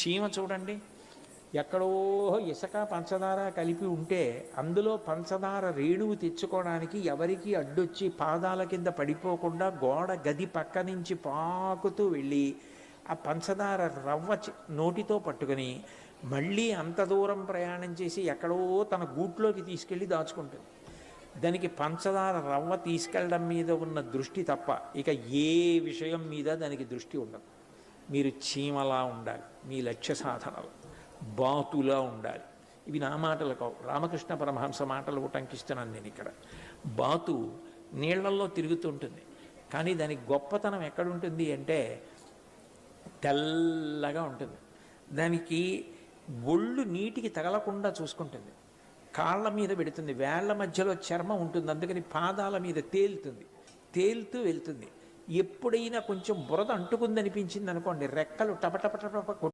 చీమ చూడండి, ఎక్కడో ఇసుక పంచదార కలిపి ఉంటే అందులో పంచదార రేణువు తెచ్చుకోవడానికి ఎవరికి అడ్డొచ్చి పాదాల కింద పడిపోకుండా గోడ గది పక్క నుంచి పాకుతూ వెళ్ళి ఆ పంచదార రవ్వ నోటితో పట్టుకొని మళ్ళీ అంత దూరం ప్రయాణం చేసి ఎక్కడో తన గూట్లోకి తీసుకెళ్ళి దాచుకుంటుంది. దానికి పంచదార రవ్వ తీసుకెళ్ళడం మీద ఉన్న దృష్టి తప్ప ఇక ఏ విషయం మీద దానికి దృష్టి ఉండదు. మీరు చీమలా ఉండాలి, మీ లక్ష్య సాధనలు బాతులా ఉండాలి. ఇవి నా మాటలు కావు, రామకృష్ణ పరమహంస మాటలు ఉటంకిస్తున్నాను నేను ఇక్కడ. బాతు నీళ్లల్లో తిరుగుతుంటుంది, కానీ దానికి గొప్పతనం ఎక్కడుంటుంది అంటే తెల్లగా ఉంటుంది. దానికి ఒళ్ళు నీటికి తగలకుండా చూసుకుంటుంది, కాళ్ళ మీద పెడుతుంది, వేళ్ల మధ్యలో చర్మం ఉంటుంది, అందుకని పాదాల మీద తేలుతూ వెళ్తుంది. ఎప్పుడైనా కొంచెం బురద అంటుకుందనిపించింది అనుకోండి, రెక్కలు టపటపటప